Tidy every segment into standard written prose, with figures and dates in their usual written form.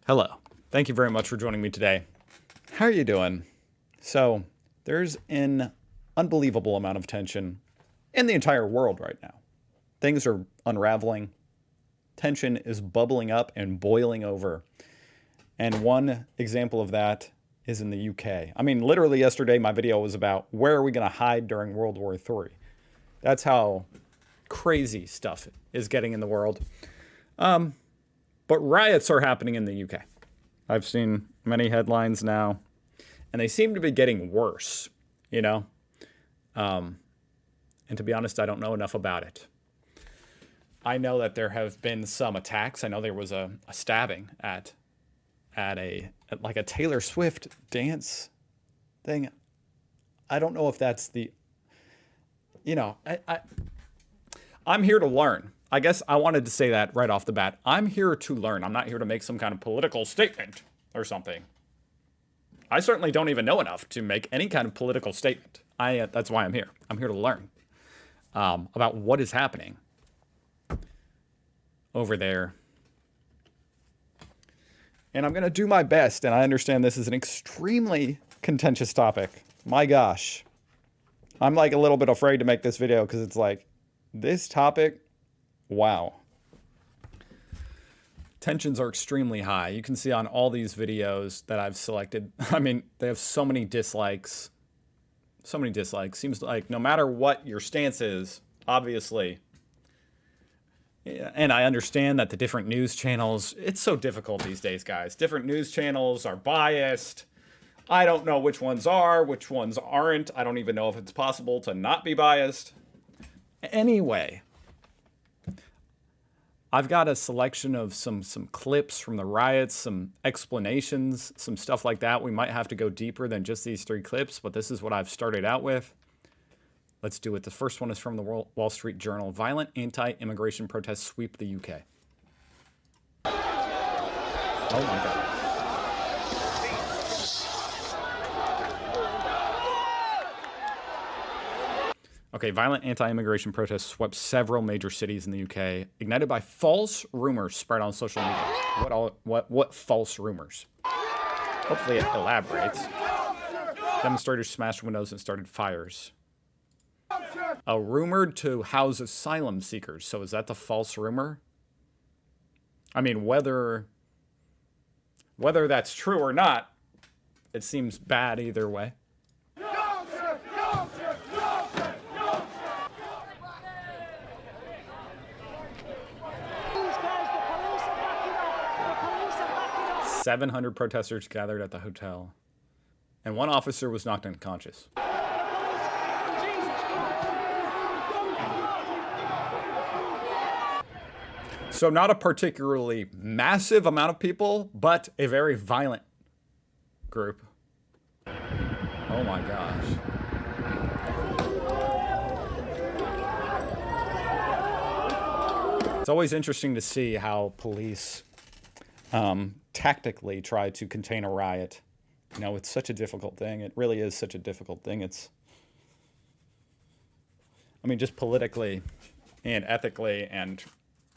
Hello. Thank you very much for joining me today. How are you doing? So, there's an unbelievable amount of tension in the entire world right now. Things are unraveling. Tension is bubbling up and boiling over. And one example of that is in the UK. I mean, literally yesterday, my video was about where are we going to hide during World War III. That's how crazy stuff is getting in the world. But riots are happening in the UK. I've seen many headlines now, and they seem to be getting worse, you know? And to be honest, I don't know enough about it. I know that there have been some attacks. I know there was a stabbing at a Taylor Swift dance thing. I don't know if that's the, I'm here to learn. I guess I wanted to say that right off the bat. I'm here to learn. I'm not here to make some kind of political statement or something. I certainly don't even know enough to make any kind of political statement. That's why I'm here. I'm here to learn about what is happening over there. And I'm going to do my best, and I understand this is an extremely contentious topic. My gosh. I'm like a little bit afraid to make this video because it's like, this topic, wow. Tensions are extremely high. You can see on all these videos that I've selected, I mean, they have so many dislikes. So many dislikes. Seems like no matter what your stance is, obviously, and I understand that the different news channels, it's so difficult these days, guys. Different news channels are biased. I don't know which ones are, which ones aren't. I don't even know if it's possible to not be biased. Anyway, I've got a selection of some clips from the riots, some explanations, some stuff like that. We might have to go deeper than just these 3 clips, but this is what I've started out with. Let's do it. The first one is from the Wall Street Journal. Violent anti-immigration protests sweep the UK. Oh my God. Okay, violent anti-immigration protests swept several major cities in the UK, ignited by false rumors spread on social media. What false rumors? Hopefully it elaborates. Demonstrators smashed windows and started fires. Rumored to house asylum seekers. So is that the false rumor? I mean, whether that's true or not, it seems bad either way. 700 protesters gathered at the hotel, and one officer was knocked unconscious. So not a particularly massive amount of people, but a very violent group. Oh my gosh. It's always interesting to see how police tactically try to contain a riot. You know, it's such a difficult thing. It really is such a difficult thing. Just politically and ethically, and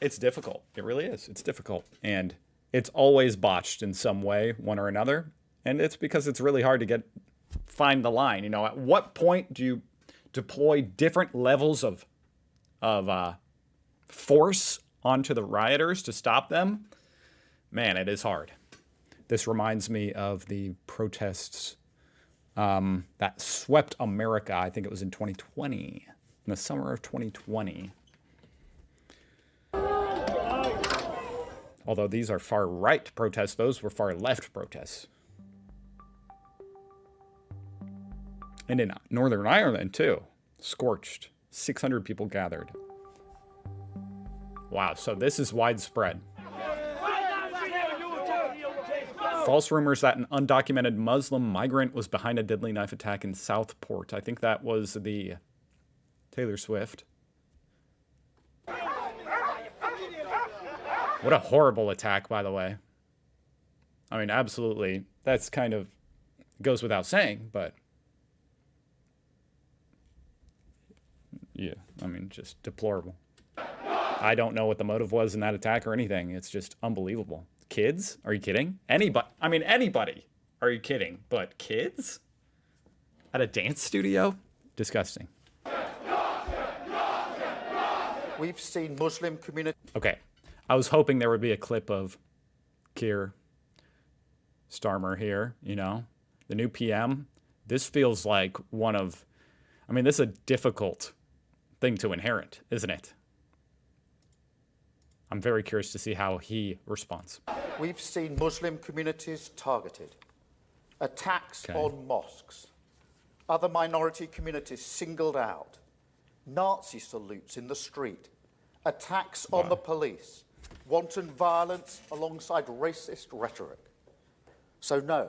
it's difficult. It really is. It's difficult. And it's always botched in some way, one or another. And it's because it's really hard to find the line. You know, at what point do you deploy different levels of force onto the rioters to stop them? Man, it is hard. This reminds me of the protests that swept America. I think it was in 2020, in the summer of 2020. Although these are far-right protests, those were far-left protests. And in Northern Ireland, too. Scorched. 600 people gathered. Wow, so this is widespread. False rumors that an undocumented Muslim migrant was behind a deadly knife attack in Southport. I think that was the Taylor Swift. What a horrible attack, by the way. I mean, absolutely. That's kind of goes without saying, but yeah, I mean, just deplorable. I don't know what the motive was in that attack or anything. It's just unbelievable. kids? Are you kidding? Anybody? I mean, anybody. Are you kidding? But kids? At a dance studio? Disgusting. We've seen Muslim community. Okay. I was hoping there would be a clip of Keir Starmer here, you know, the new PM. This feels like one of, I mean, this is a difficult thing to inherit, isn't it? I'm very curious to see how he responds. We've seen Muslim communities targeted, attacks on mosques, other minority communities singled out, Nazi salutes in the street, attacks on the police, wanton violence alongside racist rhetoric. So no,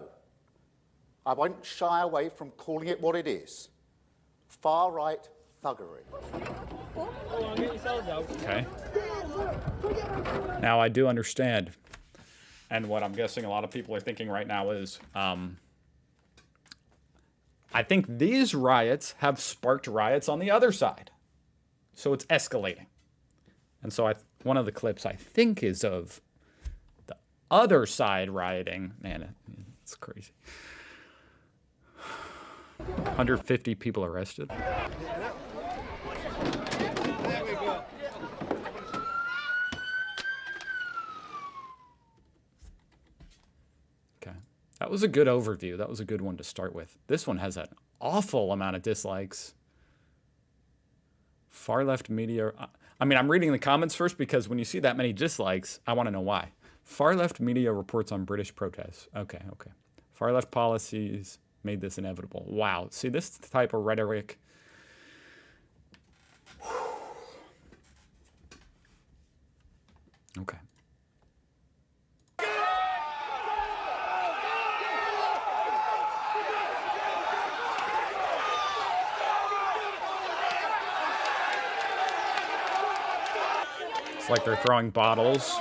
I won't shy away from calling it what it is, far-right thuggery. Okay. Now I do understand, and what I'm guessing a lot of people are thinking right now is, I think these riots have sparked riots on the other side. So it's escalating. And so one of the clips I think is of the other side rioting. Man, it's crazy. 150 people arrested. Okay. That was a good overview. That was a good one to start with. This one has an awful amount of dislikes. Far left media. I mean, I'm reading the comments first because when you see that many dislikes, I want to know why. Far left media reports on British protests. Okay. Far left policies made this inevitable. Wow. See, this type of rhetoric. Okay. It's like they're throwing bottles.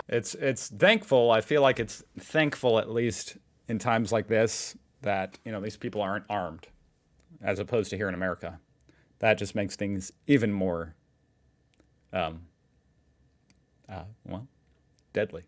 It's thankful. I feel like it's thankful, at least in times like this, that, you know, these people aren't armed, as opposed to here in America. That just makes things even more, well, deadly.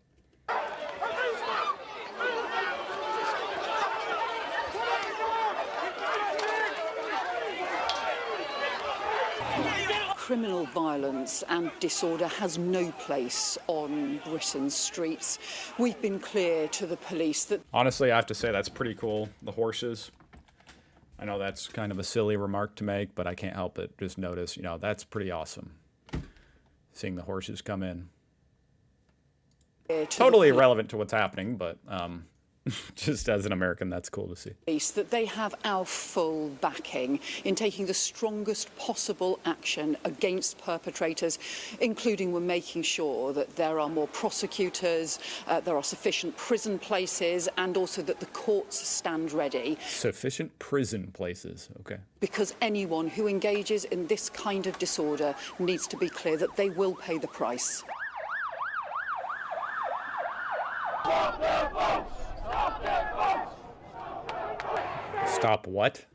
Criminal violence and disorder has no place on Britain's streets. We've been clear to the police that... Honestly, I have to say that's pretty cool, the horses. I know that's kind of a silly remark to make, but I can't help it. Just notice, you know, that's pretty awesome. Seeing the horses come in. Totally irrelevant to what's happening, but just as an American, that's cool to see. That they have our full backing in taking the strongest possible action against perpetrators, including we're making sure that there are more prosecutors, there are sufficient prison places, and also that the courts stand ready. Sufficient prison places, okay. Because anyone who engages in this kind of disorder needs to be clear that they will pay the price. Stop what?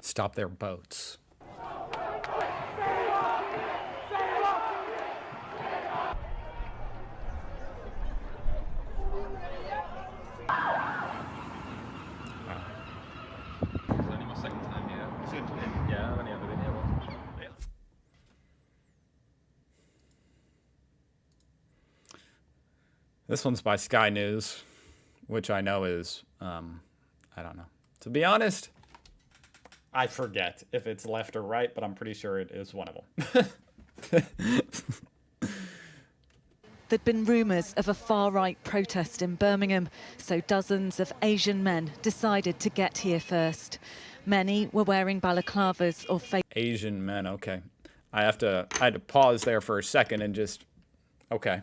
Stop their boats. This one's by Sky News, which I know is, I don't know. To be honest, I forget if it's left or right, but I'm pretty sure it is one of them. There'd been rumours of a far-right protest in Birmingham, so dozens of Asian men decided to get here first. Many were wearing balaclavas or face... Asian men, okay. I had to pause there for a second and just, okay.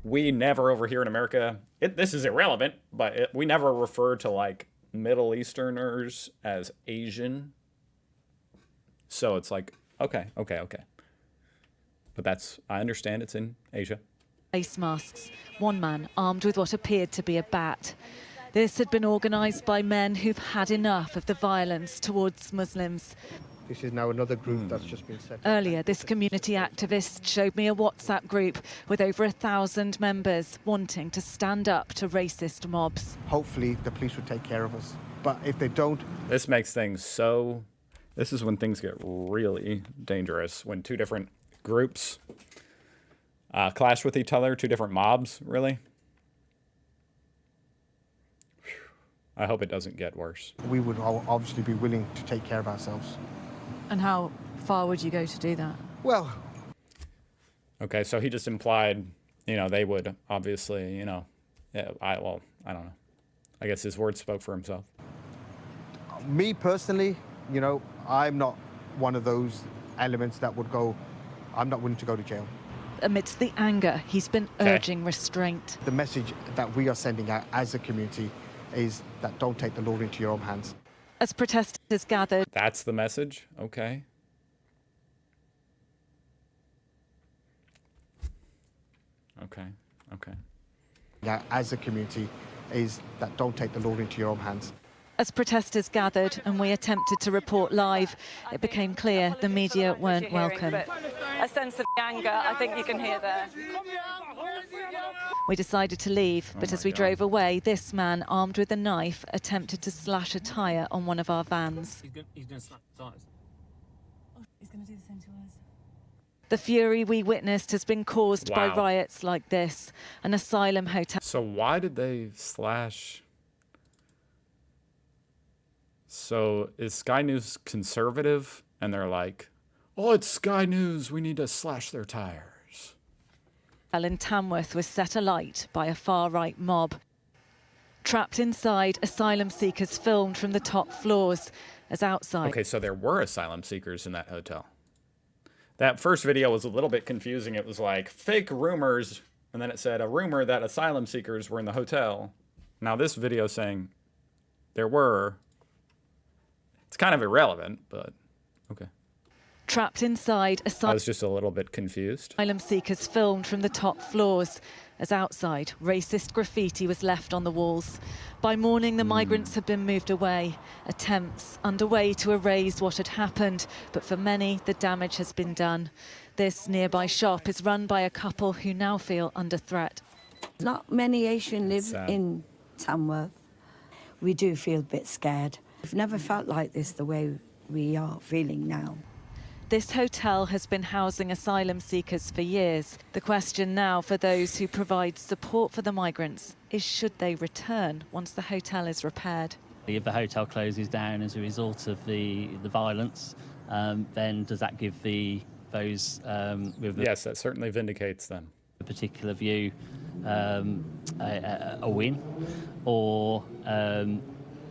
We never over here in America, this is irrelevant, but we never refer to like Middle Easterners as Asian. So it's like, okay. But that's, I understand it's in Asia. Face masks, one man armed with what appeared to be a bat. This had been organised by men who've had enough of the violence towards Muslims. This is now another group that's just been set up. Earlier, this community activist showed me a WhatsApp group with over 1,000 members wanting to stand up to racist mobs. Hopefully the police will take care of us. But if they don't... This makes things so... This is when things get really dangerous, when two different groups clash with each other, two different mobs, really. I hope it doesn't get worse. We would obviously be willing to take care of ourselves. And how far would you go to do that? Well... Okay, so he just implied, you know, they would obviously, you know, I don't know. I guess his word spoke for himself. Me personally, you know, I'm not one of those elements that would go, I'm not willing to go to jail. Amidst the anger, he's been urging restraint. The message that we are sending out as a community is that don't take the law into your own hands. As protesters gathered... That's the message? Okay. Okay. Yeah, as a community, is that don't take the law into your own hands. As protesters gathered and we attempted to report live, it became clear the media weren't welcome. A sense of anger, I think you can hear there. We decided to leave, but as we drove away, this man, armed with a knife, attempted to slash a tyre on one of our vans. He's going to slash the tyres. He's going to do the same to us. The fury we witnessed has been caused by riots like this, an asylum hotel. So why did they slash... So is Sky News conservative? And they're like, oh, it's Sky News. We need to slash their tires. In Tamworth was set alight by a far-right mob. Trapped inside, asylum seekers filmed from the top floors as outside. Okay, so there were asylum seekers in that hotel. That first video was a little bit confusing. It was like fake rumors, and then it said a rumor that asylum seekers were in the hotel. Now this video saying there were... It's kind of irrelevant, but okay. Trapped inside, I was just a little bit confused. Asylum seekers filmed from the top floors as outside, racist graffiti was left on the walls. By morning, the migrants had been moved away. Attempts underway to erase what had happened, but for many, the damage has been done. This nearby shop is run by a couple who now feel under threat. Not many Asians live in Tamworth. We do feel a bit scared. We've never felt like this the way we are feeling now. This hotel has been housing asylum seekers for years. The question now for those who provide support for the migrants is should they return once the hotel is repaired? If the hotel closes down as a result of the violence, then does that give those with Yes, that certainly vindicates them. a particular view a win, or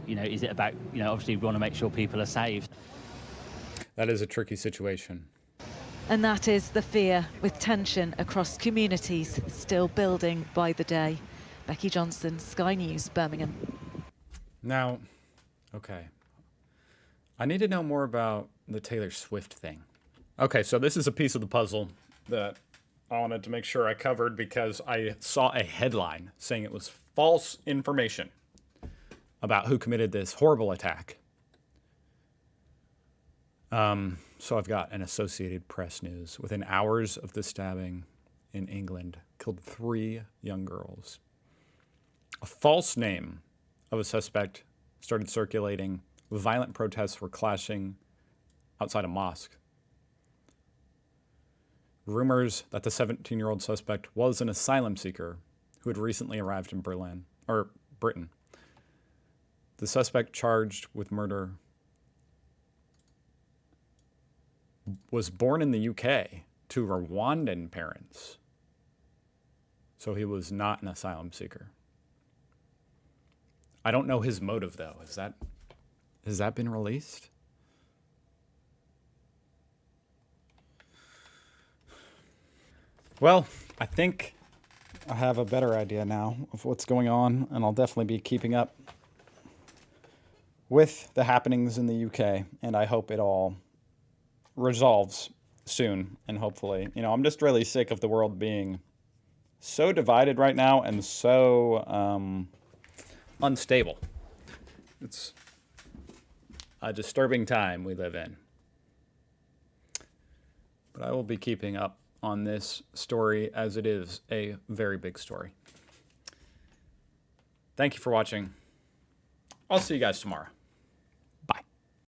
you know, is it about, you know, obviously we want to make sure people are saved. That is a tricky situation. And that is the fear, with tension across communities still building by the day. Becky Johnson, Sky News, Birmingham. Now, okay. I need to know more about the Taylor Swift thing. Okay, so this is a piece of the puzzle that I wanted to make sure I covered because I saw a headline saying it was false information about who committed this horrible attack. So I've got an Associated Press news. Within hours of the stabbing in England, killed 3 young girls. A false name of a suspect started circulating. Violent protests were clashing outside a mosque. Rumors that the 17-year-old suspect was an asylum seeker who had recently arrived in Britain. The suspect charged with murder was born in the UK to Rwandan parents. So he was not an asylum seeker. I don't know his motive, though. Has that been released? Well, I think I have a better idea now of what's going on, and I'll definitely be keeping up with the happenings in the UK, and I hope it all resolves soon, and hopefully, you know, I'm just really sick of the world being so divided right now and so unstable. It's a disturbing time we live in. But I will be keeping up on this story as it is a very big story. Thank you for watching. I'll see you guys tomorrow.